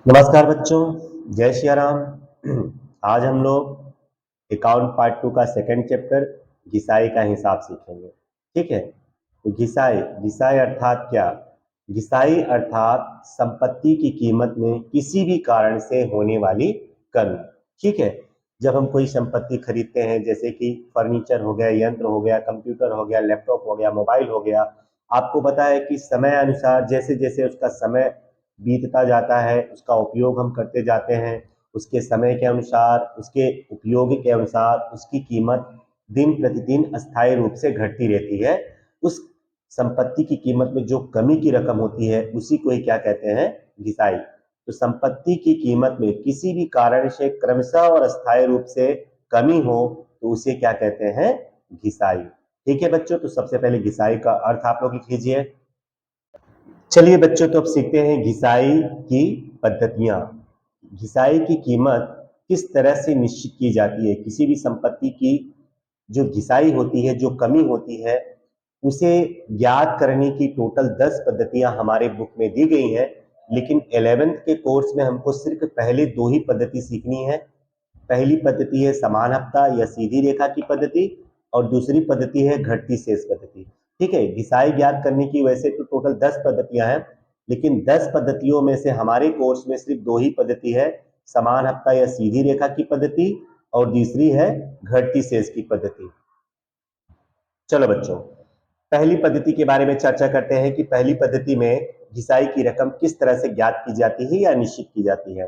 नमस्कार बच्चों, जय श्री राम। आज हम लोग अकाउंट पार्ट 2 का सेकंड चैप्टर घिसाई का हिसाब सीखेंगे। ठीक है, तो घिसाई घिसाई अर्थात क्या? घिसाई अर्थात संपत्ति की कीमत में किसी भी कारण से होने वाली कमी। ठीक है, जब हम कोई संपत्ति खरीदते हैं, जैसे कि फर्नीचर हो गया, यंत्र हो गया, कंप्यूटर हो गया, लैपटॉप हो गया, मोबाइल हो गया, आपको पता है कि समय अनुसार जैसे जैसे उसका समय बीतता जाता है, उसका उपयोग हम करते जाते हैं, उसके समय के अनुसार, उसके उपयोग के अनुसार उसकी कीमत दिन प्रतिदिन अस्थायी रूप से घटती रहती है। उस संपत्ति की कीमत में जो कमी की रकम होती है उसी को ही क्या कहते हैं? घिसाई। तो संपत्ति की कीमत में किसी भी कारण से क्रमशः और अस्थायी रूप से कमी हो तो उसे क्या कहते हैं? घिसाई। ठीक है बच्चों, तो सबसे पहले घिसाई का अर्थ आप लोग लिख लीजिए। चलिए बच्चों, तो अब सीखते हैं घिसाई की पद्धतियां। घिसाई की कीमत किस तरह से निश्चित की जाती है? किसी भी संपत्ति की जो घिसाई होती है, जो कमी होती है, उसे ज्ञात करने की टोटल 10 पद्धतियां हमारे बुक में दी गई हैं, लेकिन 11th के कोर्स में हमको सिर्फ पहले 2 ही पद्धति सीखनी है। पहली पद्धति है समान हफ्ता या सीधी रेखा की पद्धति, और दूसरी पद्धति है घटती शेष पद्धति। ठीक है, घिसाई ज्ञात करने की वैसे तो टोटल 10 पद्धतियां हैं, लेकिन 10 पद्धतियों में से हमारे कोर्स में सिर्फ 2 ही पद्धति है, समान हफ्ता या सीधी रेखा की पद्धति, और दूसरी है घटती शेष की पद्धति। चलो बच्चों, पहली पद्धति के बारे में चर्चा करते हैं कि पहली पद्धति में घिसाई की रकम किस तरह से ज्ञात की जाती है या निश्चित की जाती है।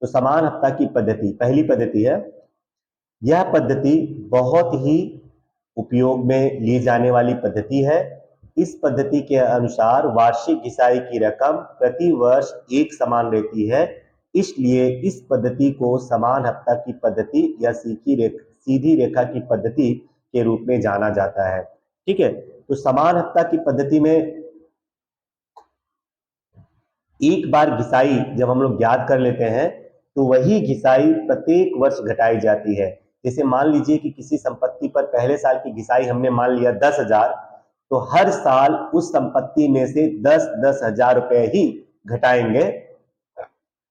तो समान हफ्ता की पद्धति पहली पद्धति है। यह पद्धति बहुत ही उपयोग में ली जाने वाली पद्धति है। इस पद्धति के अनुसार वार्षिक घिसाई की रकम प्रति वर्ष एक समान रहती है, इसलिए इस पद्धति को समान हफ्ता की पद्धति या सीधी रेखा की पद्धति के रूप में जाना जाता है। ठीक है, तो समान हफ्ता की पद्धति में एक बार घिसाई जब हम लोग ज्ञात कर लेते हैं तो वही घिसाई प्रत्येक वर्ष घटाई जाती है। जैसे मान लीजिए कि किसी संपत्ति पर पहले साल की घिसाई हमने मान लिया 10,000, तो हर साल उस संपत्ति में से 10,000 रुपए ही घटाएंगे।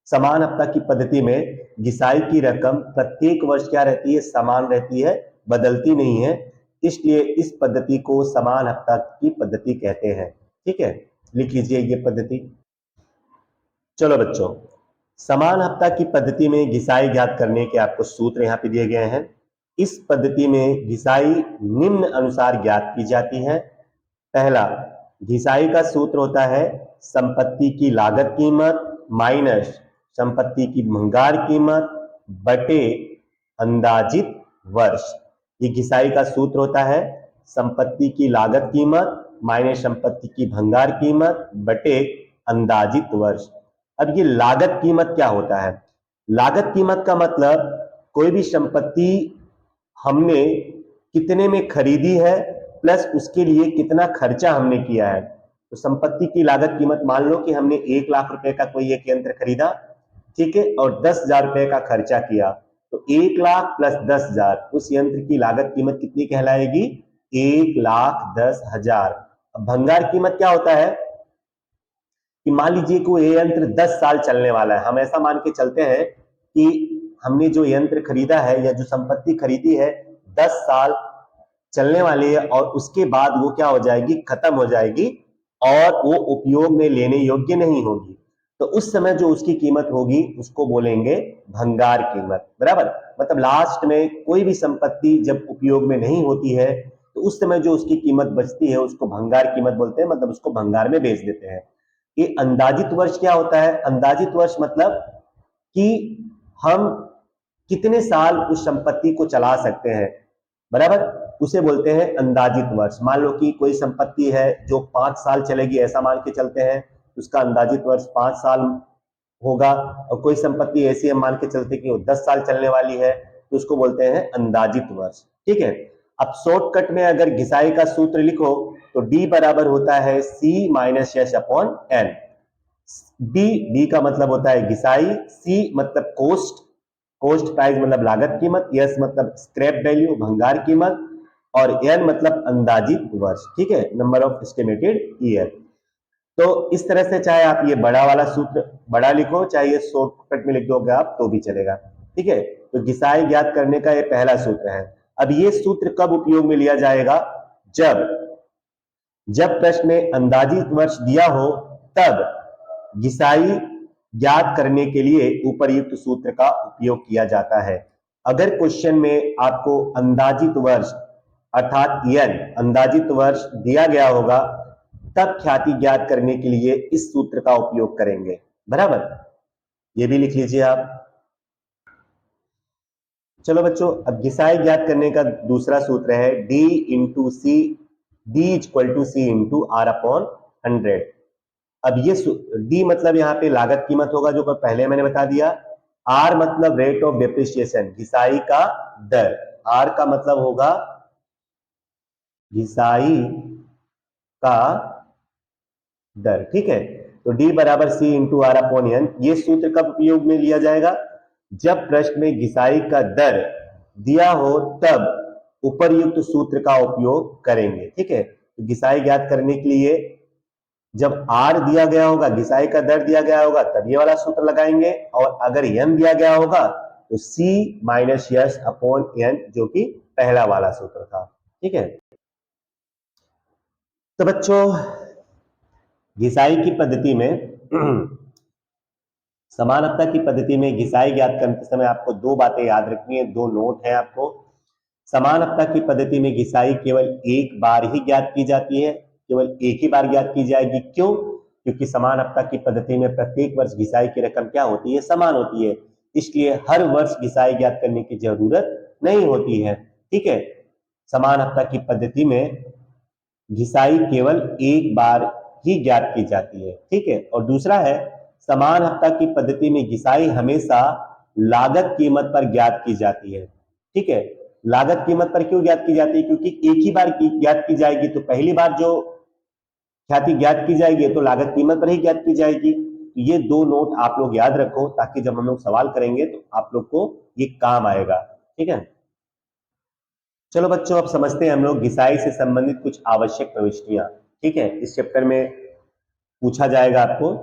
समान हफ्ता की पद्धति में घिसाई की रकम प्रत्येक वर्ष क्या रहती है? समान रहती है, बदलती नहीं है, इसलिए इस पद्धति को समान हफ्ता की पद्धति कहते हैं। ठीक है, लिख लीजिए ये पद्धति। चलो बच्चों, समान हफ्ता की पद्धति में घिसाई ज्ञात करने के आपको सूत्र यहाँ पे दिए गए हैं। इस पद्धति में घिसाई निम्न अनुसार ज्ञात की जाती है। पहला, घिसाई का सूत्र होता है संपत्ति की लागत कीमत माइनस संपत्ति की भंगार कीमत बटे अंदाजित वर्ष। ये घिसाई का सूत्र होता है संपत्ति की लागत कीमत माइनस संपत्ति की भंगार कीमत बटे अंदाजित वर्ष। अब ये लागत कीमत क्या होता है? लागत कीमत का मतलब कोई भी संपत्ति हमने कितने में खरीदी है प्लस उसके लिए कितना खर्चा हमने किया है। तो संपत्ति की लागत कीमत, मान लो कि हमने 1 लाख रुपए का कोई एक यंत्र खरीदा, ठीक है, और 10,000 रुपए का खर्चा किया, तो 1 लाख प्लस 10,000 उस यंत्र की लागत कीमत कितनी कहलाएगी? 1,10,000। अब भंगार कीमत क्या होता है कि मान लीजिए कि ये यंत्र 10 साल चलने वाला है। हम ऐसा मान के चलते हैं कि हमने जो यंत्र खरीदा है या जो संपत्ति खरीदी है 10 साल चलने वाली है, और उसके बाद वो क्या हो जाएगी? खत्म हो जाएगी और वो उपयोग में लेने योग्य नहीं होगी। तो उस समय जो उसकी कीमत होगी उसको बोलेंगे भंगार कीमत। बराबर, मतलब लास्ट में कोई भी संपत्ति जब उपयोग में नहीं होती है तो उस समय जो उसकी कीमत बचती है उसको भंगार कीमत बोलते हैं, मतलब उसको भंगार में बेच देते हैं। ये अंदाजित वर्ष क्या होता है? अंदाजित वर्ष मतलब कि हम कितने साल उस संपत्ति को चला सकते हैं, बराबर, उसे बोलते हैं अंदाजित वर्ष। मान लो कि कोई संपत्ति है जो 5 साल चलेगी, ऐसा मान के चलते हैं, उसका अंदाजित वर्ष 5 साल होगा। और कोई संपत्ति ऐसी हम मान के चलते कि वो 10 साल चलने वाली है, तो उसको बोलते हैं अंदाजित वर्ष। ठीक है, अब शॉर्टकट में अगर घिसाई का सूत्र लिखो तो D बराबर होता है C minus S upon N. D का मतलब होता है घिसाई, C मतलब कोस्ट, कोस्ट प्राइस मतलब लागत कीमत, एस मतलब स्क्रैप वैल्यू भंगार कीमत, और एन मतलब अंदाजित वर्ष। ठीक है, नंबर ऑफ एस्टिमेटेड ईयर। तो इस तरह से चाहे आप ये बड़ा वाला सूत्र बड़ा लिखो, चाहे ये शॉर्टकट में लिख दोगे आप तो भी चलेगा। ठीक है, तो घिसाई ज्ञात करने का ये पहला सूत्र है। अब ये सूत्र कब उपयोग में लिया जाएगा? जब जब प्रश्न में अंदाजित वर्ष दिया हो, तब घिसाई ज्ञात करने के लिए उपर्युक्त सूत्र का उपयोग किया जाता है। अगर क्वेश्चन में आपको अंदाजित वर्ष अर्थात यन अंदाजित वर्ष दिया गया होगा, तब ख्याति ज्ञात करने के लिए इस सूत्र का उपयोग करेंगे। बराबर, ये भी लिख लीजिए आप। चलो बच्चों, अब घिसाई ज्ञात करने का दूसरा सूत्र है D into C, D equal to C into R upon 100। अब ये D मतलब यहाँ पे लागत कीमत होगा, जो पहले मैंने बता दिया। R मतलब रेट ऑफ डेप्रिसिएशन, घिसाई का दर। R का मतलब होगा घिसाई का दर। ठीक है, तो D बराबर C into R upon N. ये सूत्र कब उपयोग में लिया जाएगा? जब प्रश्न में घिसाई का दर दिया हो, तब उपर्युक्त सूत्र का उपयोग करेंगे। ठीक है, तो घिसाई ज्ञात करने के लिए जब R दिया गया होगा, घिसाई का दर दिया गया होगा, तब ये वाला सूत्र लगाएंगे। और अगर n दिया गया होगा तो C minus yes upon n, जो कि पहला वाला सूत्र था। ठीक है, तो बच्चों घिसाई की पद्धति में समानता की पद्धति में घिसाई ज्ञात करते समय आपको दो बातें याद रखनी है, दो नोट है आपको। समानता की पद्धति में घिसाई केवल एक बार ही ज्ञात की जाती है, केवल एक ही बार ज्ञात की जाएगी। क्यों? क्योंकि समानता की पद्धति में प्रत्येक वर्ष घिसाई की रकम क्या होती है? समान होती है, इसलिए हर वर्ष घिसाई ज्ञात करने की जरूरत नहीं होती है। ठीक है, समानता की पद्धति में घिसाई केवल एक बार ही ज्ञात की जाती है। ठीक है, और दूसरा है समान हफ्ता की पद्धति में घिसाई हमेशा लागत कीमत पर ज्ञात की जाती है। ठीक है, लागत कीमत पर क्यों ज्ञात की जाती है? क्योंकि एक ही बार ज्ञात की जाएगी, तो पहली बार जो ख्याति ज्ञात की जाएगी तो लागत कीमत पर ही ज्ञात की जाएगी। तो ये दो नोट आप लोग याद रखो, ताकि जब हम लोग सवाल करेंगे तो आप लोग को ये काम आएगा। ठीक है, चलो बच्चों, अब समझते हैं हम लोग घिसाई से संबंधित कुछ आवश्यक प्रविष्टियां। ठीक है, इस चैप्टर में पूछा जाएगा आपको।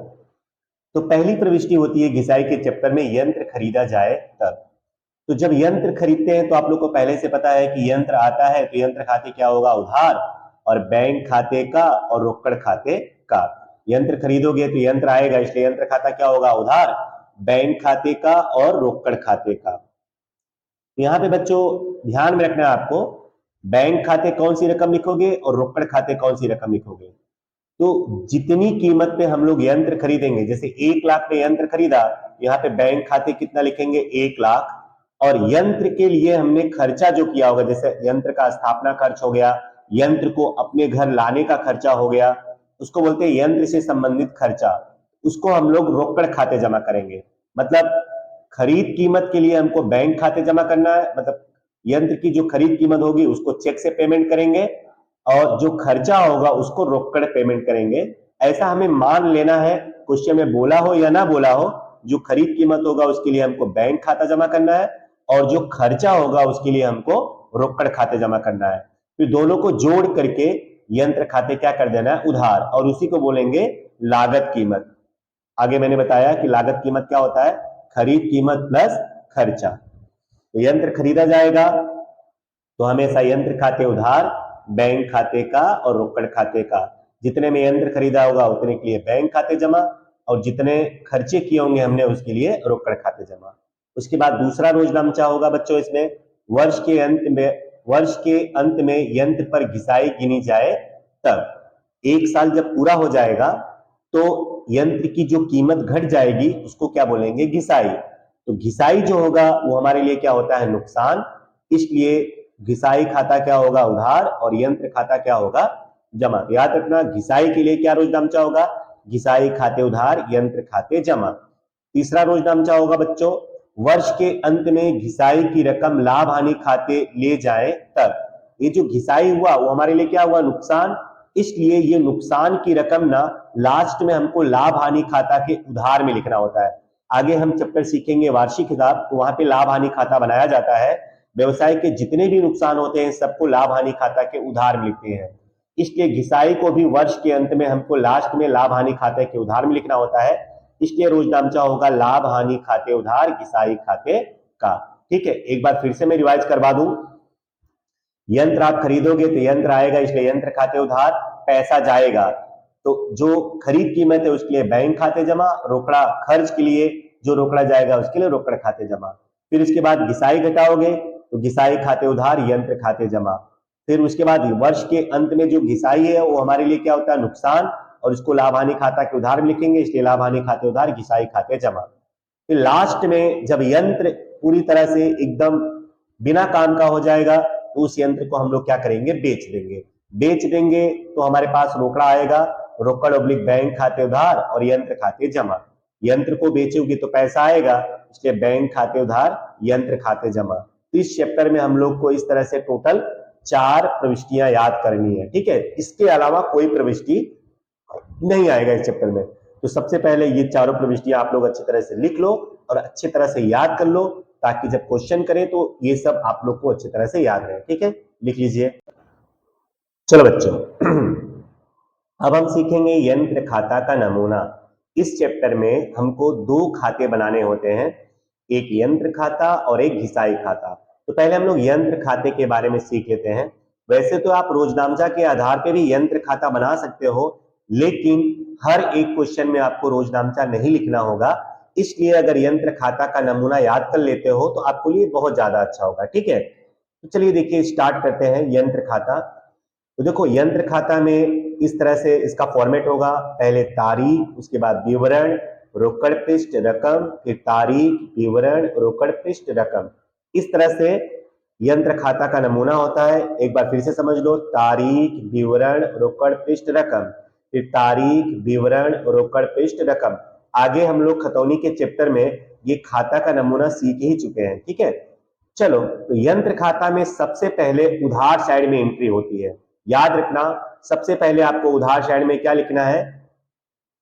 तो पहली प्रविष्टि होती है घिसाई के चैप्टर में, यंत्र खरीदा जाए तब। तो जब यंत्र खरीदते हैं तो आप लोग को पहले से पता है कि यंत्र आता है तो यंत्र खाते क्या होगा? उधार, और बैंक खाते का और रोकड़ खाते का। यंत्र खरीदोगे तो यंत्र आएगा, इसलिए यंत्र खाता क्या होगा? उधार, बैंक खाते का और रोकड़ खाते का। यहाँ पे बच्चों ध्यान में रखना है आपको, बैंक खाते कौन सी रकम लिखोगे और रोकड़ खाते कौन सी रकम लिखोगे। तो जितनी कीमत पे हम लोग यंत्र खरीदेंगे, जैसे 1 लाख में यंत्र खरीदा, यहाँ पे बैंक खाते कितना लिखेंगे? 1 लाख। और यंत्र के लिए हमने खर्चा जो किया होगा, जैसे यंत्र का स्थापना खर्च हो गया, यंत्र को अपने घर लाने का खर्चा हो गया, उसको बोलते हैं यंत्र से संबंधित खर्चा। उसको हम लोग रोकड़ खाते जमा करेंगे। मतलब खरीद कीमत के लिए हमको बैंक खाते जमा करना है, मतलब यंत्र की जो खरीद कीमत होगी उसको चेक से पेमेंट करेंगे, और जो खर्चा होगा उसको रोकड़ पेमेंट करेंगे। ऐसा हमें मान लेना है, क्वेश्चन में बोला हो या ना बोला हो, जो खरीद कीमत होगा उसके लिए हमको बैंक खाता जमा करना है, और जो खर्चा होगा उसके लिए हमको रोकड़ खाते जमा करना है। फिर दोनों को जोड़ करके यंत्र खाते क्या कर देना है? उधार, और उसी को बोलेंगे लागत कीमत। आगे मैंने बताया कि लागत कीमत क्या होता है? खरीद कीमत प्लस खर्चा। तो यंत्र खरीदा जाएगा तो हमेशा यंत्र खाते उधार, बैंक खाते का और रोकड़ खाते का। जितने में यंत्र खरीदा होगा उतने के लिए बैंक खाते जमा, और जितने खर्चे किए होंगे हमने उसके लिए रोकड़ खाते जमा। उसके बाद दूसरा रोजनामचा होगा बच्चों इसमें, वर्ष के अंत में यंत्र पर घिसाई गिनी जाए तब। एक साल जब पूरा हो जाएगा तो यंत्र की जो कीमत घट जाएगी उसको क्या बोलेंगे? घिसाई। तो घिसाई जो होगा वो हमारे लिए क्या होता है? नुकसान। इसलिए घिसाई खाता क्या होगा? उधार, और यंत्र खाता क्या होगा? जमा। याद रखना, घिसाई के लिए क्या रोजनामचा होगा? घिसाई खाते उधार, यंत्र खाते जमा। तीसरा रोजनामचा होगा बच्चों, वर्ष के अंत में घिसाई की रकम लाभ हानि खाते ले जाए तब। ये जो घिसाई हुआ वो हमारे लिए क्या हुआ? नुकसान। इसलिए ये नुकसान की रकम ना लास्ट में हमको लाभ हानि खाता के उधार में लिखना होता है। आगे हम चैप्टर सीखेंगे वार्षिक हिसाब, तो वहां पे लाभ हानि खाता बनाया जाता है। व्यवसाय के जितने भी नुकसान होते हैं सबको लाभ हानि खाता के उधार में लिखते हैं। इसलिए घिसाई को भी वर्ष के अंत में हमको लास्ट में लाभ हानि खाते के उधार में लिखना होता है, इसलिए रोजनामचा होगा लाभ हानि खाते उधार घिसाई खाते का। ठीक है, एक बार फिर से मैं रिवाइज करवा दूं, यंत्र आप खरीदोगे तो यंत्र आएगा, इसलिए यंत्र खाते उधार, पैसा जाएगा तो जो खरीद कीमत है उसके लिए बैंक खाते जमा, रोकड़ा खर्च के लिए जो रोकड़ा जाएगा उसके लिए रोकड़ खाते जमा। फिर इसके बाद घिसाई घटाओगे तो घिसाई खाते उधार यंत्र खाते जमा। फिर उसके बाद वर्ष के अंत में जो घिसाई है वो हमारे लिए क्या होता है, नुकसान, और इसको लाभ हानि खाता के उधार में लिखेंगे, इसलिए लाभ हानि खाते उधार घिसाई खाते जमा। फिर लास्ट में जब यंत्र पूरी तरह से एकदम बिना काम का हो जाएगा तो उस यंत्र को हम लोग क्या करेंगे, बेच देंगे। बेच देंगे तो हमारे पास रोकड़ा आएगा, रोकड़ ऑब्लिक बैंक खाते उधार और यंत्र खाते जमा। यंत्र को बेचोगे तो पैसा आएगा, इसलिए बैंक खाते उधार यंत्र खाते जमा। तो इस चैप्टर में हम लोग को इस तरह से टोटल 4 प्रविष्टियां याद करनी है। ठीक है, इसके अलावा कोई प्रविष्टि नहीं आएगा इस चैप्टर में। तो सबसे पहले ये चारों प्रविष्टियां आप लोग अच्छी तरह से लिख लो और अच्छी तरह से याद कर लो, ताकि जब क्वेश्चन करें तो ये सब आप लोग को अच्छी तरह से याद रहे। ठीक है, लिख लीजिए। चलो बच्चों, अब हम सीखेंगे यंत्र खाता का नमूना। इस चैप्टर में हमको 2 खाते बनाने होते हैं, एक यंत्र खाता और एक घिसाई खाता। तो पहले हम लोग यंत्र खाते के बारे में सीख लेते हैं। वैसे तो आप रोजनामचा के आधार पे भी यंत्र खाता बना सकते हो, लेकिन हर एक क्वेश्चन में आपको रोजनामचा नहीं लिखना होगा, इसलिए अगर यंत्र खाता का नमूना याद कर लेते हो तो आपको लिए बहुत ज्यादा अच्छा होगा। ठीक है, तो चलिए देखिए स्टार्ट करते हैं यंत्र खाता। तो देखो यंत्र खाता में इस तरह से इसका फॉर्मेट होगा, पहले तारीख, उसके बाद विवरण, रोकड़ पृष्ठ, रकम, फिर तारीख, विवरण, रोकड़ पृष्ठ, रकम। इस तरह से यंत्र खाता का नमूना होता है। एक बार फिर से समझ लो, तारीख, विवरण, रोकड़ पृष्ठ, रकम, फिर तारीख, विवरण, रोकड़ पृष्ठ, रकम। आगे हम लोग खतौनी के चैप्टर में ये खाता का नमूना सीख ही चुके हैं। ठीक है, चलो, तो यंत्र खाता में सबसे पहले उधार साइड में एंट्री होती है। याद रखना, सबसे पहले आपको उधार साइड में क्या लिखना है,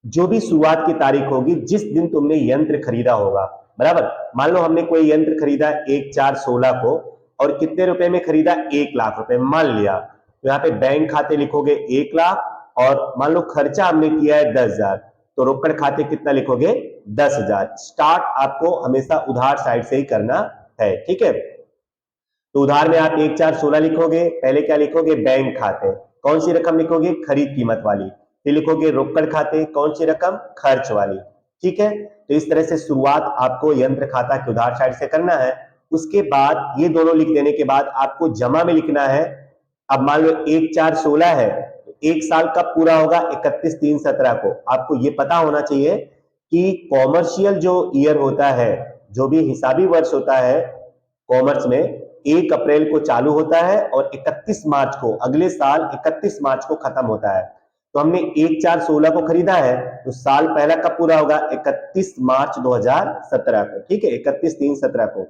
जो भी शुरुआत की तारीख होगी जिस दिन तुमने यंत्र खरीदा होगा। बराबर, मान लो हमने कोई यंत्र खरीदा 1/4/16 को और कितने रुपए में खरीदा, 1 लाख रुपए मान लिया, तो यहाँ पे बैंक खाते लिखोगे 1 लाख, और मान लो खर्चा हमने किया है 10,000, तो रोकड़ खाते कितना लिखोगे, 10,000। स्टार्ट आपको हमेशा उधार साइड से ही करना है। ठीक है, तो उधार में आप 1/4/16 लिखोगे, पहले क्या लिखोगे, बैंक खाते, कौन सी रकम लिखोगे, खरीद कीमत वाली, फिर लिखोगे रोकड़ खाते, कौन सी रकम, खर्च वाली। ठीक है, तो इस तरह से शुरुआत आपको यंत्र खाता के उधार साइड से करना है। उसके बाद ये दोनों लिख देने के बाद आपको जमा में लिखना है। अब मान लो 1/4/16 है, तो 1 साल कब पूरा होगा, 31/3/17 को। आपको ये पता होना चाहिए कि कॉमर्शियल जो ईयर होता है, जो भी हिसाबी वर्ष होता है कॉमर्स में, 1 अप्रैल को चालू होता है और 31 मार्च को, अगले साल 31 मार्च को खत्म होता है। तो हमने 1/4/16 को खरीदा है, तो साल पहला कब पूरा होगा, 31 मार्च 2017 को। ठीक है, 31/3/17 को।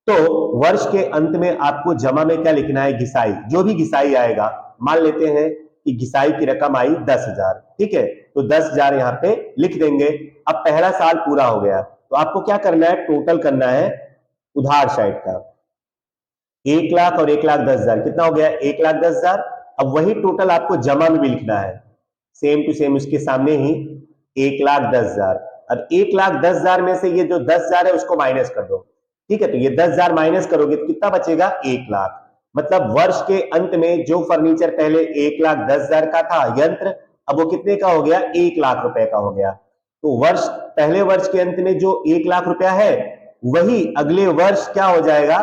तो वर्ष के अंत में आपको जमा में क्या लिखना है, घिसाई, जो भी घिसाई आएगा। मान लेते हैं कि घिसाई की रकम आई 10,000। ठीक है, तो 10,000 यहाँ पे लिख देंगे। अब पहला साल पूरा हो गया, तो आपको क्या करना है, टोटल करना है उधार साइड का। 1 लाख और 1,10,000 कितना हो गया, 1,10,000। अब वही टोटल आपको जमा में भी लिखना है, सेम टू सेम उसके सामने ही 1,10,000। अब 1,10,000 में से ये जो 10,000 है उसको माइनस कर दो। ठीक है, तो ये 10,000 माइनस करोगे तो कितना बचेगा, 1 लाख। मतलब वर्ष के अंत में जो फर्नीचर पहले 1,10,000 का था यंत्र, अब वो कितने का हो गया, 1 लाख रुपए का हो गया। तो वर्ष, पहले वर्ष के अंत में जो 1 लाख रुपया है, वही अगले वर्ष क्या हो जाएगा,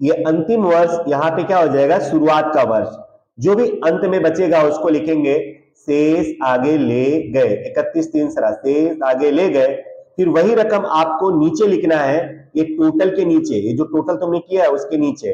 ये अंतिम वर्ष यहाँ पे क्या हो जाएगा, शुरुआत का वर्ष। जो भी अंत में बचेगा उसको लिखेंगे शेष आगे ले गए, 31/3/17 शेष आगे ले गए। फिर वही रकम आपको नीचे लिखना है, ये टोटल के नीचे, ये जो टोटल तुमने किया है उसके नीचे।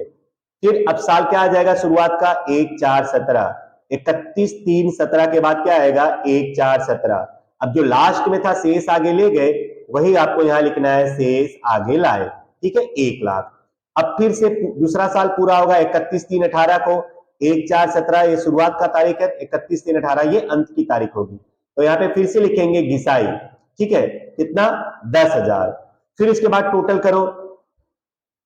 फिर अब साल क्या आ जाएगा शुरुआत का, 1/4/17, 31/3/17 के बाद क्या आएगा, 1/4/17। अब जो लास्ट में था शेष आगे ले गए, वही आपको यहां लिखना है शेष आगे लाए। ठीक है, 1 लाख। अब फिर से दूसरा साल पूरा होगा 31/3/18 को। 1/4/17 ये शुरुआत का तारीख है, 31/3/18 ये अंत की तारीख होगी। तो यहाँ पे फिर से लिखेंगे घिसाई। ठीक है, कितना, 10,000। फिर इसके बाद टोटल करो,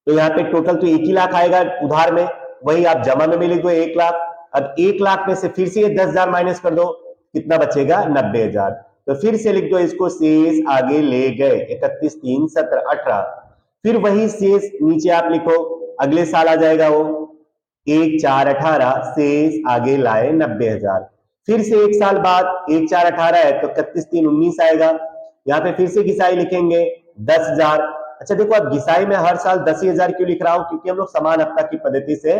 तो यहाँ पे टोटल तो 1 ही लाख आएगा उधार में, वही आप जमा में भी लिख दो 1 लाख। अब 1 लाख में से फिर से ये 10,000 माइनस कर दो, कितना बचेगा? 90,000। तो फिर से लिख दो इसको, शेष आगे ले गए 31, 3, 17, 18। फिर वही शेष नीचे आप लिखो, अगले साल आ जाएगा वो 1, 4, 18, शेष आगे लाए 90,000। फिर से 1 साल बाद 1, 4, 18 है तो 31, 3, 19 आएगा। यहाँ पे फिर से घिसाई लिखेंगे 10,000। अच्छा देखो, अब घिसाई में हर साल 10,000 क्यों लिख रहा हूं? क्योंकि हम लोग समान हफ्ता की पद्धति से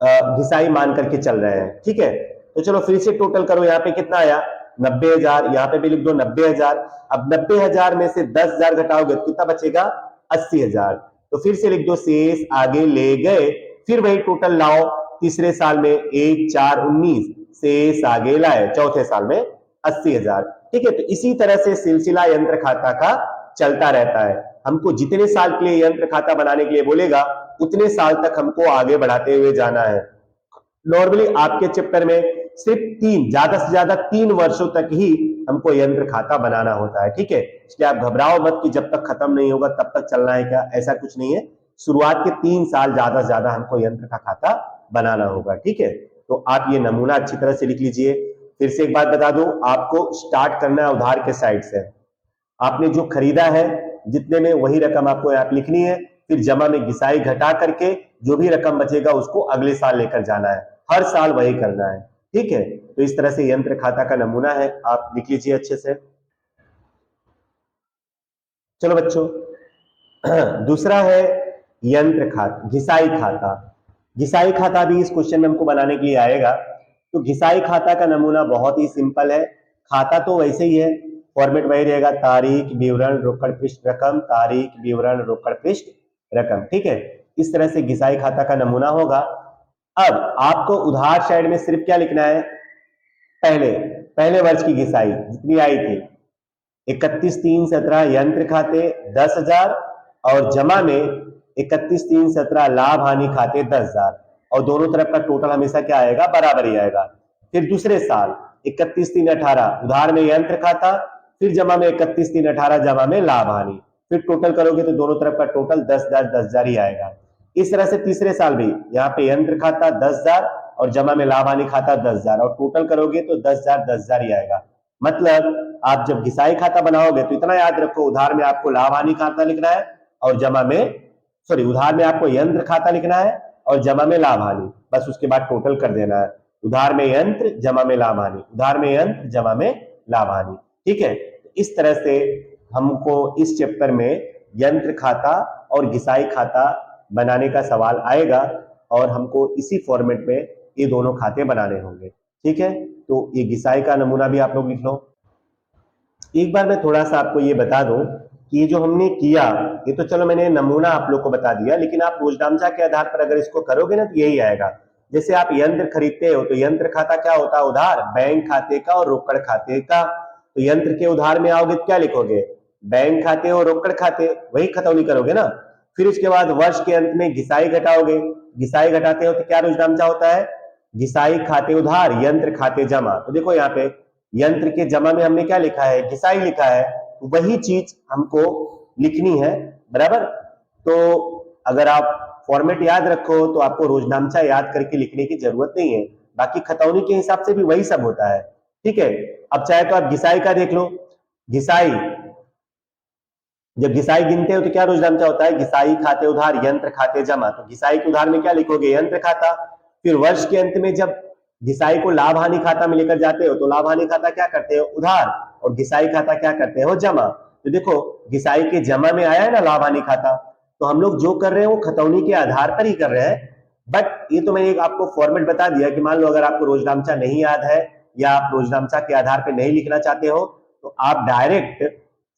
घिसाई मान करके चल रहे हैं, ठीक है। तो चलो फिर से टोटल करो, यहाँ पे कितना आया? 90,000। यहाँ पे भी लिख दो 90,000। अब 90,000 में से 10,000 घटाओगे तो कितना बचेगा? 80,000। तो फिर से लिख दो, शेष आगे ले गए, फिर वही टोटल लाओ, तीसरे साल में 1, 4, 19, शेष आगे लाए चौथे साल में 80,000। ठीक है, तो इसी तरह से सिलसिला यंत्र खाता का चलता रहता है। हमको जितने साल के लिए यंत्र खाता बनाने के लिए बोलेगा उतने साल तक हमको आगे बढ़ाते हुए जाना है। नॉर्मली आपके चैप्टर में सिर्फ ज्यादा से ज्यादा 3 वर्षों तक ही हमको यंत्र खाता बनाना होता है, ठीक है। इसलिए आप घबराओ मत कि जब तक खत्म नहीं होगा तब तक चलना है क्या, ऐसा कुछ नहीं है। शुरुआत के 3 साल ज्यादा से ज्यादा हमको यंत्र का खाता बनाना होगा, ठीक है। तो आप ये नमूना अच्छी तरह से लिख लीजिए। फिर से एक बात बता दूं, आपको स्टार्ट करना है उधार के साइड से। आपने जो खरीदा है जितने में वही रकम आपको यहाँ पे लिखनी है, फिर जमा में घिसाई घटा करके जो भी रकम बचेगा उसको अगले साल लेकर जाना है, हर साल वही करना है, ठीक है। तो इस तरह से यंत्र खाता का नमूना है, आप लिख लीजिए अच्छे से। चलो बच्चों, दूसरा है यंत्र खाता, घिसाई खाता। घिसाई खाता भी इस क्वेश्चन में हमको बनाने के लिए आएगा। तो घिसाई खाता का नमूना बहुत ही सिंपल है। खाता तो वैसे ही है, फॉर्मेट वही रहेगा, तारीख, विवरण, रोकड़ पृष्ठ रकम, तारीख, विवरण, रोकड़ पृष्ठ रकम, ठीक है। इस तरह से घिसाई खाता का नमूना होगा। अब आपको उधार साइड में सिर्फ क्या लिखना है? पहले वर्ष की घिसाई जितनी आई थी 31, 3, 17 यंत्र खाते 10,000 और जमा में 31, 3, 17 लाभ हानि खाते 10,000, और दोनों तरफ का टोटल हमेशा क्या आएगा? बराबर ही आएगा। फिर दूसरे साल 31, 3, 18 उधार में यंत्र खाता, फिर जमा में 31, 3, 18 जमा में लाभ हानि, फिर टोटल करोगे तो दोनों तरफ का टोटल 10,000 10,000 ही आएगा। इस तरह से तीसरे साल भी यहाँ पे यंत्र खाता 10,000 और जमा में लाभ हानि खाता 10,000, और टोटल करोगे तो 10,000 10,000 ही आएगा। मतलब आप जब घिसाई खाता बनाओगे तो इतना याद रखो, उधार में आपको लाभ हानि खाता लिखना है और जमा में उधार में आपको यंत्र खाता लिखना है और जमा में लाभ हानि, बस उसके बाद टोटल कर देना है। उधार में यंत्र, जमा में लाभ हानि, उधार में यंत्र, जमा में लाभ हानि, ठीक है। इस तरह से हमको इस चैप्टर में यंत्र खाता और घिसाई खाता बनाने का सवाल आएगा और हमको इसी फॉर्मेट में ये दोनों खाते बनाने होंगे, ठीक है। तो ये घिसाई का नमूना भी आप लोग लिख लो। एक बार मैं थोड़ा सा आपको ये बता दूं कि ये जो हमने किया, ये तो चलो मैंने नमूना आप लोग को बता दिया, लेकिन आप रोजनामचा के आधार पर अगर इसको करोगे ना तो यही आएगा। जैसे आप यंत्र खरीदते हो तो यंत्र खाता क्या होता है? उधार, बैंक खाते का और रोकड़ खाते का। तो यंत्र के उधार में आओगे तो क्या लिखोगे? बैंक खाते और रोकड़ खाते, वही खतौनी करोगे ना। फिर उसके बाद वर्ष के अंत में घिसाई घटाओगे, घिसाई घटाते हो तो क्या रोजनामचा होता है? घिसाई खाते उधार, यंत्र खाते जमा। तो देखो यहाँ पे यंत्र के जमा में हमने क्या लिखा है? घिसाई लिखा है, वही चीज हमको लिखनी है, बराबर। तो अगर आप फॉर्मेट याद रखो तो आपको रोजनामचा याद करके लिखने की जरूरत नहीं है, बाकी खतौनी के हिसाब से भी वही सब होता है, ठीक है। अब चाहे तो आप घिसाई का देख लो। घिसाई, जब घिसाई गिनते हो तो क्या रोजनामचा होता है? घिसाई खाते उधार, यंत्र खाते जमा। तो घिसाई के उधार में क्या लिखोगे? यंत्र खाता। फिर वर्ष के अंत में जब घिसाई को लाभ हानि खाता में लेकर जाते हो तो लाभ हानि खाता क्या करते हो? उधार, और घिसाई खाता क्या करते हो? जमा। तो देखो घिसाई के जमा में आया है ना लाभ हानि खाता, तो हम लोग जो कर रहे हैं वो खतौनी के आधार पर ही कर रहे हैं। बट ये तो मैंने आपको फॉर्मेट बता दिया कि मान लो अगर आपको रोजनामचा नहीं याद है या आप रोजनामचा के आधार पर नहीं लिखना चाहते हो तो आप डायरेक्ट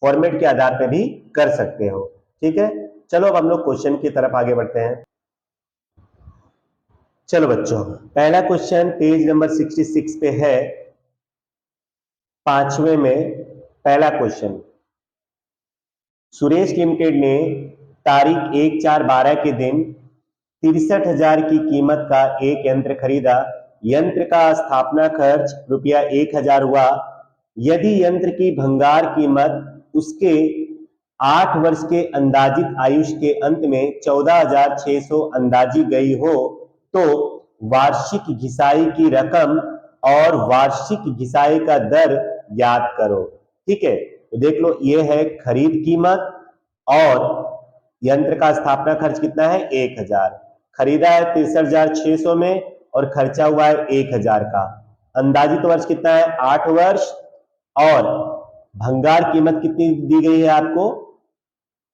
फॉर्मेट के आधार पर भी कर सकते हो, ठीक है। चलो अब हम लोग क्वेश्चन की तरफ आगे बढ़ते हैं। चलो बच्चों, पहला क्वेश्चन पेज नंबर 66 पे है, 5वें में पहला क्वेश्चन। सुरेश लिमिटेड ने तारीख 1/4/12 के दिन 63,000 की कीमत का एक यंत्र खरीदा। यंत्र का स्थापना खर्च रुपया 1,000 हुआ। यदि यंत्र की भंगार कीमत उसके 8 वर्ष के अंदाजित आयुष के अंत में 14,600 अंदाजी गई हो तो वार्षिक घिसाई की रकम और वार्षिक घिसाई का दर ज्ञात करो। ठीक है, तो देख लो, ये है खरीद कीमत और यंत्र का स्थापना खर्च कितना है 1000, खरीदा है 63,600 में और खर्चा हुआ है 1000 का। अंदाजित वर्ष कितना है 8 वर्ष और भंगार कीमत कितनी दी गई है आपको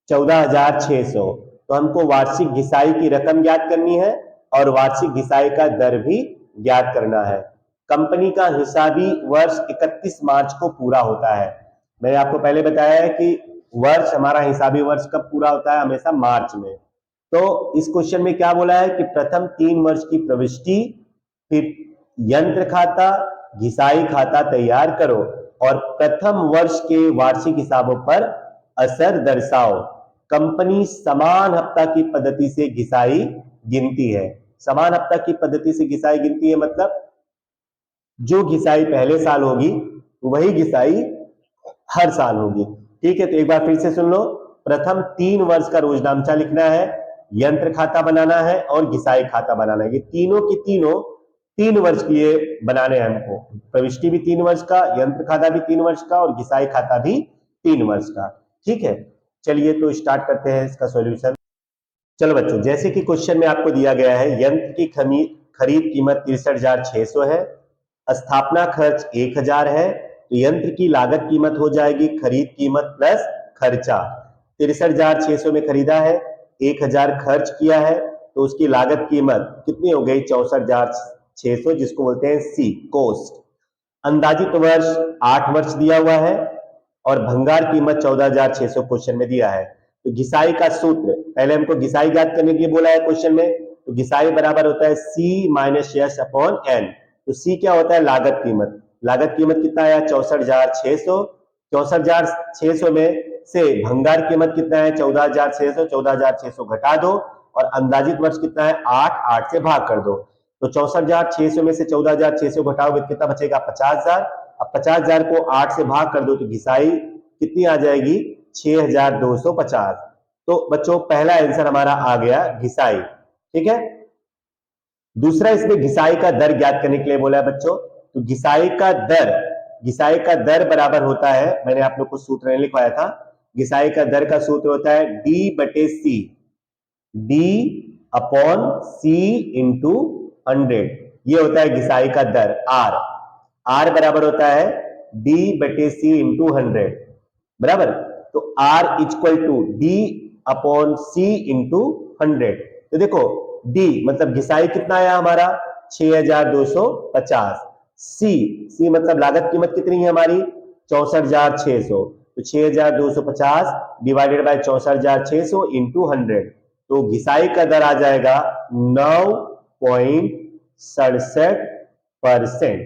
14,600। तो हमको वार्षिक घिसाई की रकम ज्ञात करनी है और वार्षिक घिसाई का दर भी ज्ञात करना है। कंपनी का हिसाबी वर्ष 31 मार्च को पूरा होता है। मैंने आपको पहले बताया है कि वर्ष हमारा हिसाबी वर्ष कब पूरा होता है, हमेशा मार्च में। तो इस क्वेश्चन में क्या बोला है कि प्रथम 3 वर्ष की प्रविष्टि, फिर यंत्र खाता, घिसाई खाता तैयार करो और प्रथम वर्ष के वार्षिक हिसाबों पर असर दर्शाओ। कंपनी समान हफ्ता की पद्धति से घिसाई गिनती है। समान हफ्ता की पद्धति से घिसाई गिनती है मतलब जो घिसाई पहले साल होगी वही घिसाई हर साल होगी। ठीक है, तो एक बार फिर से सुन लो। प्रथम 3 वर्ष का रोजनामचा लिखना है, यंत्र खाता बनाना है और घिसाई खाता बनाना है। ये तीनों की तीनों 3 वर्ष के लिए बनाने हैं हमको। प्रविष्टि भी 3 वर्ष का, यंत्र खाता भी 3 वर्ष का और घिसाई खाता भी 3 वर्ष का। ठीक है, चलिए तो स्टार्ट करते हैं इसका सॉल्यूशन। चलो बच्चों, जैसे कि क्वेश्चन में आपको दिया गया है, यंत्र की खरीद कीमत 63,600 है, स्थापना खर्च 1000 है, तो यंत्र की लागत कीमत हो जाएगी खरीद कीमत प्लस खर्चा। 63,600 में खरीदा है, 1000 खर्च किया है, तो उसकी लागत कीमत कितनी हो गई 64,600, जिसको बोलते हैं सी कॉस्ट। अंदाजित वर्ष 8 वर्ष दिया हुआ है और भंगार कीमत 14,600 क्वेश्चन में दिया है। तो घिसाई का सूत्र, पहले हमको घिसाई ज्ञात करने के लिए बोला है क्वेश्चन में, तो घिसाई बराबर होता है C minus S upon N। तो C क्या होता है लागत कीमत। लागत कीमत कितना आया 64,600। 64,600 में से भंगार कीमत कितना है 14,600। 14,600 घटा दो और अंदाजित वर्ष कितना है 8 से भाग कर दो। तो 64,600 में से 14,600 घटाओगे कितना बचेगा 50,000। अब 50,000 को 8 से भाग कर दो तो घिसाई कितनी आ जाएगी 6,250। तो बच्चों पहला आंसर हमारा आ गया घिसाई। ठीक है, दूसरा इसमें घिसाई का दर ज्ञात करने के लिए बोला है बच्चों। तो घिसाई का दर बराबर होता है, मैंने आप लोग को सूत्र नहीं लिखवाया था, घिसाई का दर का सूत्र होता है D/C, D upon C into 100। ये होता है घिसाई का दर R बराबर होता है D/C इंटू 100 बराबर। तो R equal to D upon C into 100। तो देखो D मतलब घिसाई कितना आया हमारा 6,250। C मतलब लागत कीमत कितनी है हमारी 64,600। तो 6,250 डिवाइडेड बाय 64,600 इंटू 100। तो घिसाई का दर आ जाएगा 9.67%।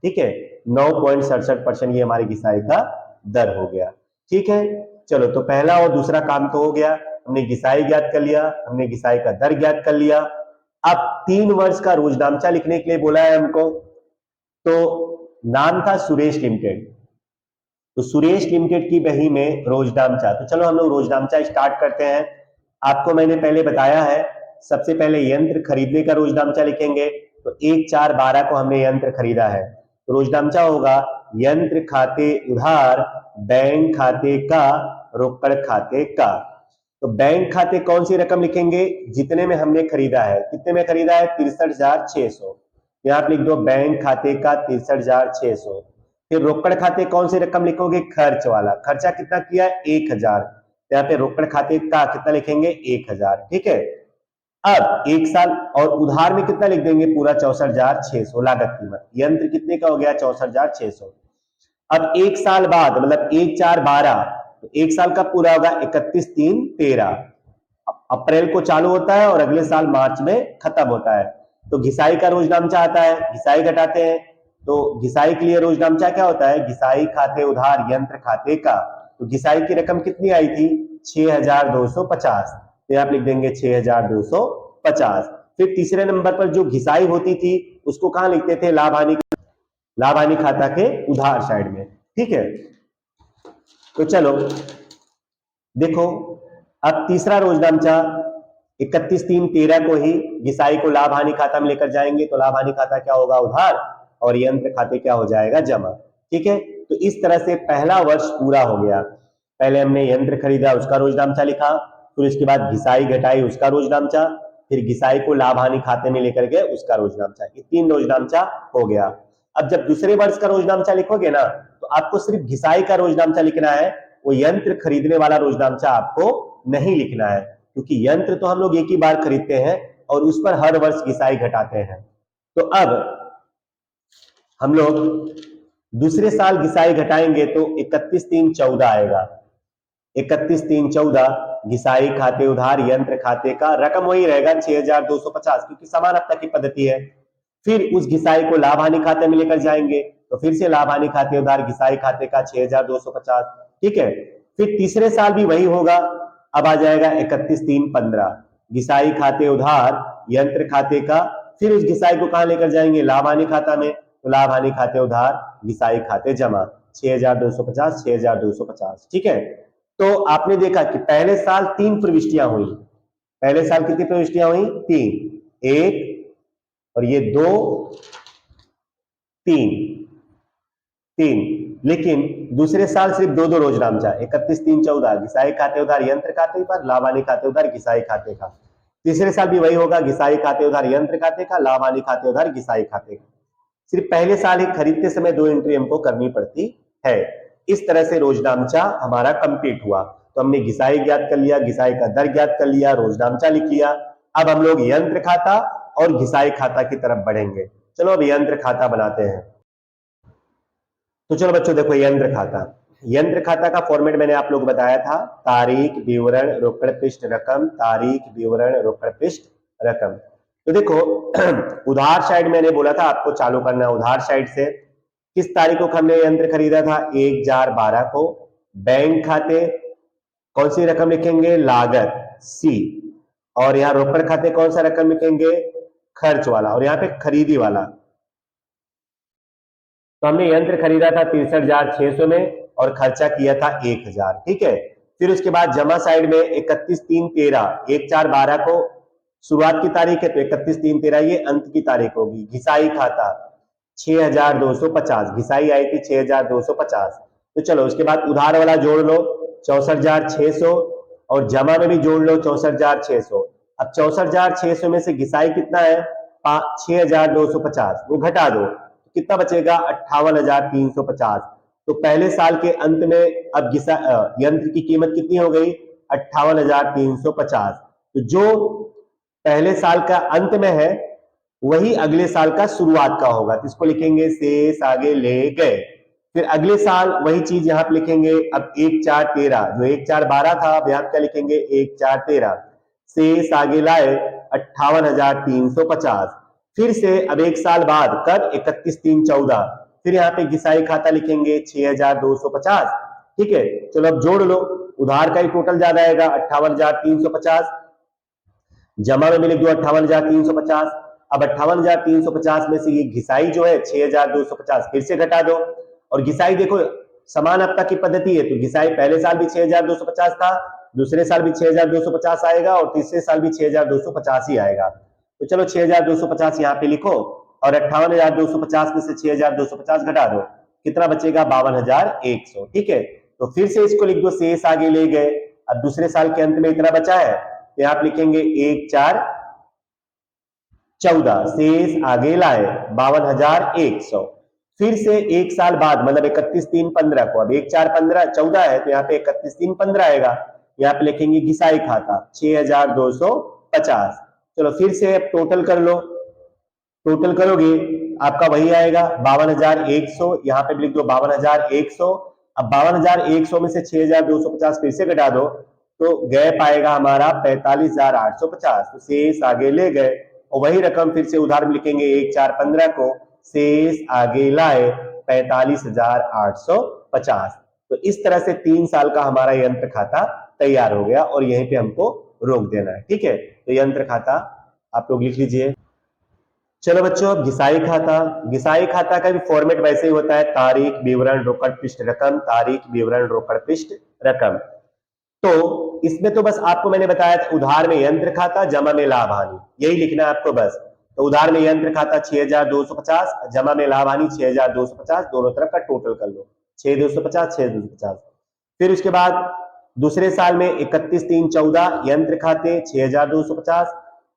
ठीक है, 9.67% ये हमारी घिसाई का दर हो गया। ठीक है, चलो तो पहला और दूसरा काम तो हो गया, हमने घिसाई ज्ञात कर लिया, हमने घिसाई का दर ज्ञात कर लिया। अब 3 वर्ष का रोजनामचा लिखने के लिए बोला है हमको। तो नाम था सुरेश लिमिटेड, तो सुरेश लिमिटेड की बही में रोजनामचा। तो चलो हम लोग रोजनामचा स्टार्ट करते हैं। आपको मैंने पहले बताया है, सबसे पहले यंत्र खरीदने का रोजनामचा लिखेंगे। तो 1/4/12 को हमने यंत्र खरीदा है, तो रोजनामचा होगा यंत्र खाते उधार बैंक खाते का रोकड़ खाते का। तो बैंक खाते कौन सी रकम लिखेंगे जितने में हमने खरीदा है, कितने में खरीदा है 63,600। यहां आप लिख दो बैंक खाते का 63,600। फिर रोकड़ खाते कौन सी रकम लिखोगे खर्च वाला, खर्चा कितना किया 1000। यहाँ पे रोकड़ खाते का कितना लिखेंगे 1000। ठीक है, अब 1 साल और उधार में कितना लिख देंगे पूरा 64,600 लागत कीमत। यंत्र कितने का हो गया 64,600। अब 1 साल बाद मतलब 1/4/12, तो 1 साल का पूरा होगा 31/3/13। अप्रैल को चालू होता है और अगले साल मार्च में खत्म होता है। तो घिसाई का रोजनामचा आता है, घिसाई घटाते हैं। तो घिसाई के लिए रोजनामचा क्या होता है घिसाई खाते उधार यंत्र खाते का। तो घिसाई की रकम कितनी आई थी 6,250। तो आप लिख देंगे 6,250। फिर तीसरे नंबर पर जो घिसाई होती थी उसको कहां लिखते थे लाभ हानि खाता के उधार साइड में। ठीक है, तो चलो देखो अब तीसरा रोजनामचा 31/3/13 को ही घिसाई को लाभ हानि खाता में लेकर जाएंगे तो लाभ हानि खाता क्या होगा, उधार, और यंत्र खाते क्या हो जाएगा, जमा। ठीक है, तो इस तरह से पहला वर्ष पूरा हो गया। पहले हमने यंत्र खरीदा, उसका रोजनामचा लिखा, फिर उसके बाद घिसाई घटाई, उसका रोजनामचा, फिर घिसाई को लाभ हानि खाते में लेकर गए, उसका रोजनामचा। ये 3 रोजनामचा हो गया। अब जब दूसरे वर्ष का रोजनामचा लिखोगे ना तो आपको सिर्फ घिसाई का रोजनामचा लिखना है, वो यंत्र खरीदने वाला रोजनामचा आपको नहीं लिखना है, क्योंकि यंत्र तो हम लोग एक ही बार खरीदते हैं और उस पर हर वर्ष घिसाई घटाते हैं। तो अब हम लोग दूसरे साल घिसाई घटाएंगे तो 31/3/14 आएगा। 31/3/14 घिसाई खाते उधार यंत्र खाते का रकम वही रहेगा 6250, क्योंकि समान हफ्ता की पद्धति है। फिर उस घिसाई को लाभ हानि खाते में लेकर जाएंगे तो फिर से लाभ हानि खाते उधार घिसाई खाते का 6250। ठीक है, फिर तीसरे साल भी वही होगा। अब आ जाएगा 31/3/15 घिसाई खाते उधार यंत्र खाते का, फिर उस घिसाई को कहां लेकर जाएंगे, लाभ हानि खाता में, तो लाभ हानि खाते उधार घिसाई खाते जमा 6250 6250। ठीक है, तो आपने देखा कि पहले साल 3 प्रविष्टियां हुई। पहले साल कितनी प्रविष्टियां हुई, 3, 1 और ये 2 3 3, लेकिन दूसरे साल सिर्फ 2 रोजनामचा, 31/3/14 घिसाई खाते उधार यंत्र खाते पर, लाभ हानि खाते उधार घिसाई खाते का। तीसरे साल भी वही होगा, घिसाई खाते उधार यंत्र खाते का, लाभ हानि खाते उधार घिसाई खाते का। सिर्फ पहले साल ही खरीदते समय 2 एंट्री हमको करनी पड़ती है। इस तरह से रोजनामचा हमारा कंप्लीट हुआ। तो हमने घिसाई ज्ञात कर लिया, घिसाई का दर ज्ञात कर लिया, रोजनामचा लिख लिया। अब हम लोग यंत्र खाता और घिसाई खाता की तरफ बढ़ेंगे। चलो अब यंत्र खाता बनाते हैं। तो चलो बच्चों देखो, यंत्र खाता का फॉर्मेट मैंने आप लोग बताया था, तारीख विवरण रोकड़ पृष्ठ रकम, तारीख विवरण रोकड़ पृष्ठ रकम। तो देखो उधार साइड मैंने बोला था आपको चालू करना, उधार साइड से किस तारीख को हमने यंत्र खरीदा था, 1/4/12 को। बैंक खाते कौन सी रकम लिखेंगे, लागत सी, और यहाँ रोकड़ खाते कौन सा रकम लिखेंगे, खर्च वाला, और यहाँ पे खरीदी वाला। तो हमने यंत्र खरीदा था 63,600 में और खर्चा किया था 1,000। ठीक है, फिर उसके बाद जमा साइड में 31/3/13 1/4/12 को शुरुआत की तारीख है तो 31/3/13 ये अंत की तारीख होगी। घिसाई खाता 6250, घिसाई आई थी 6250। तो चलो उसके बाद उधार वाला जोड़ लो 64,600 और जमा में भी जोड़ लो 64,600। अब 64,600 में से घिसाई कितना है, 6250, वो घटा दो, कितना बचेगा, 58,350। तो पहले साल के अंत में अब यंत्र की कीमत कितनी हो गई, 58,350। तो जो पहले साल का अंत में है वही अगले साल का शुरुआत का होगा, तो इसको लिखेंगे शेष आगे ले गए। फिर अगले साल वही चीज यहां पे लिखेंगे। अब 1/4/13 जो 1/4/12 था, अब यहां क्या लिखेंगे, 1/4/13 शेष आगे लाए 58,350। फिर से अब एक साल बाद कब, 31/3/14 फिर यहाँ पे घिसाई खाता लिखेंगे 6250। ठीक है, चलो अब जोड़ लो, उधार का ही टोटल ज्यादा आएगा 58,350, जमा में भी लिख दो 58,350। अब 58,350 में से ये घिसाई जो है 6,250 फिर से घटा दो, और घिसाई देखो समान हफ्ता की पद्धति है, तो घिसाई पहले साल भी 6,250 था, दूसरे साल भी 6,250 आएगा और तीसरे साल भी 6,250 ही आएगा। तो चलो 6,250 यहाँ पे लिखो और 58,250 में से 6,250 घटा दो, कितना बचेगा, 52,100। ठीक है, तो फिर से इसको लिख दो, शेष आगे ले गए। अब दूसरे साल के अंत में इतना बचा है तो यहाँ पे लिखेंगे 1/4/14 शेष आगे लाए 52,100। फिर से एक साल बाद मतलब 31/3/15 को, अब 1/4/15/14 है तो यहाँ पे 31/3/15 आएगा, यहाँ पे लिखेंगे घिसाई खाता 6,250। चलो फिर से अब टोटल कर लो, टोटल करोगे आपका वही आएगा 52,100, यहाँ पे लिख दो 52,100। अब 52,100 में से 6,250 फिर से घटा दो तो गैप आएगा हमारा 45,850, तो शेष आगे ले गए और वही रकम फिर से उधार में लिखेंगे 1/4/15 को, शेष आगे लाए 45,850। तो इस तरह से 3 साल का हमारा यंत्र खाता तैयार हो गया और यहीं पे हमको रोक देना है। ठीक है, तो यंत्र खाता आप लोग लिख लीजिए। चलो बच्चों, अब घिसाई खाता का भी फॉर्मेट वैसे ही होता है, तारीख विवरण रोकड़ पृष्ठ रकम, तारीख विवरण रोकड़ पृष्ठ रकम। तो इसमें तो बस आपको मैंने बताया था उधार में यंत्र खाता जमा में लाभ हानि, यही लिखना है आपको बस। तो उधार में यंत्र खाता 6250, जमा में लाभ हानि 6250, दोनों तरफ का टोटल कर लो 6250 6250। फिर उसके बाद दूसरे साल में 31/3/14 यंत्र खाते 6250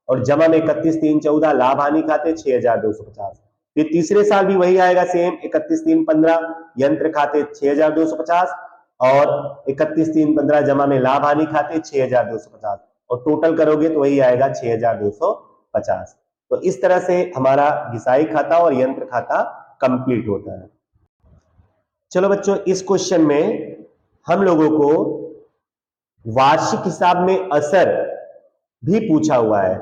और जमा में 31/3/14 लाभ हानि खाते 6250। फिर तीसरे साल भी वही आएगा सेम 31/3/15 यंत्र खाते 6250 और 31/3/15 जमा में लाभ हानि खाते 6250 और टोटल करोगे तो वही आएगा 6250। तो इस तरह से हमारा घिसाई खाता और यंत्र खाता कंप्लीट होता है। चलो बच्चों, इस क्वेश्चन में हम लोगों को वार्षिक हिसाब में असर भी पूछा हुआ है।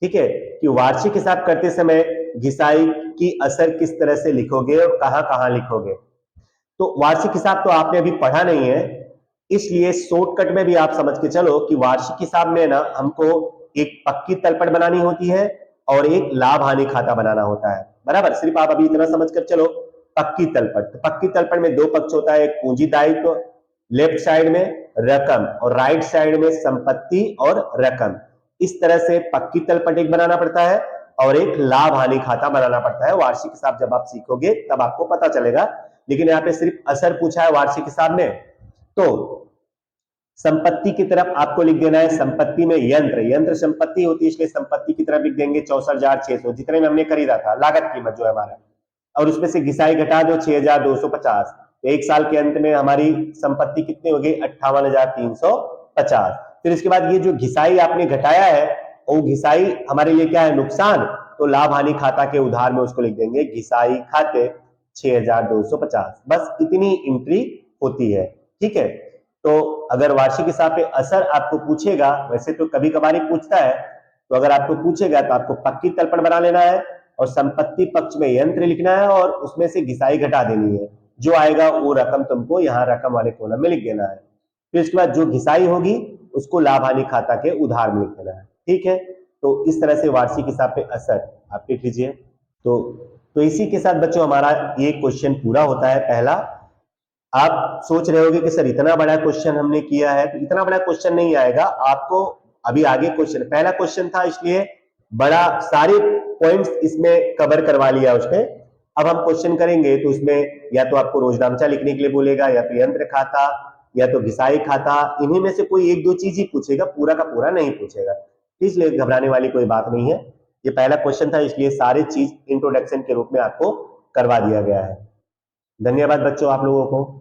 ठीक है, कि वार्षिक हिसाब करते समय घिसाई की असर किस तरह से लिखोगे और कहां कहां लिखोगे। तो वार्षिक हिसाब तो आपने अभी पढ़ा नहीं है, इसलिए शॉर्टकट में भी आप समझ के चलो कि वार्षिक हिसाब में ना हमको एक पक्की तलपट बनानी होती है और एक लाभ हानि खाता बनाना होता है। बराबर, सिर्फ आप अभी इतना समझ कर चलो। पक्की तलपट, तो पक्की तलपट में दो पक्ष होता है, एक पूंजी दायित्व लेफ्ट साइड में रकम और राइट साइड में संपत्ति और रकम। इस तरह से पक्की तलपट एक बनाना पड़ता है और एक लाभ हानि खाता बनाना पड़ता है। वार्षिक हिसाब जब आप सीखोगे तब आपको पता चलेगा, लेकिन यहाँ पे सिर्फ असर पूछा है वार्षिक हिसाब में। तो संपत्ति की तरफ आपको लिख देना है, संपत्ति में यंत्र संपत्ति होती है, इसलिए संपत्ति की तरफ लिख देंगे 64,600 जितने में हमने खरीदा था, लागत कीमत जो है हमारा, और उसमें से घिसाई घटा दो 6,250। तो एक साल के अंत में हमारी संपत्ति कितनी हो गई 58,350। फिर इसके बाद ये जो घिसाई आपने घटाया है वो घिसाई हमारे लिए क्या है, नुकसान। तो लाभ हानि खाता के उधार में उसको लिख देंगे घिसाई खाते 6,250। बस इतनी एंट्री होती है। ठीक है, तो अगर वार्षिक हिसाब पे असर आपको पूछेगा, वैसे तो कभी कभार ही पूछता है, तो अगर आपको पूछेगा तो आपको पक्की तलपट बना लेना है और संपत्ति पक्ष में यंत्र लिखना है और उसमें से घिसाई घटा देनी है, जो आएगा वो रकम तुमको यहाँ रकम वाले कॉलम में लिख देना है। फिर इसके बाद जो घिसाई होगी उसको लाभ हानि खाता के उधार में लिख देना है। ठीक है, तो इस तरह से वार्षिक हिसाब पे असर आप लिख लीजिए। तो इसी के साथ बच्चों हमारा ये क्वेश्चन पूरा होता है पहला। आप सोच रहे होगे कि सर इतना बड़ा क्वेश्चन हमने किया है, तो इतना बड़ा क्वेश्चन नहीं आएगा आपको, अभी आगे क्वेश्चन, पहला क्वेश्चन था इसलिए बड़ा सारे पॉइंट्स इसमें कवर करवा लिया उसने। अब हम क्वेश्चन करेंगे तो उसमें या तो आपको रोजनामचा लिखने के लिए बोलेगा, या तो यंत्र खाता, या तो घिसाई खाता, इन्हीं में से कोई एक दो चीज ही पूछेगा, पूरा का पूरा नहीं पूछेगा। इसलिए घबराने वाली कोई बात नहीं है, ये पहला क्वेश्चन था इसलिए सारी चीज इंट्रोडक्शन के रूप में आपको करवा दिया गया है। धन्यवाद बच्चों आप लोगों को।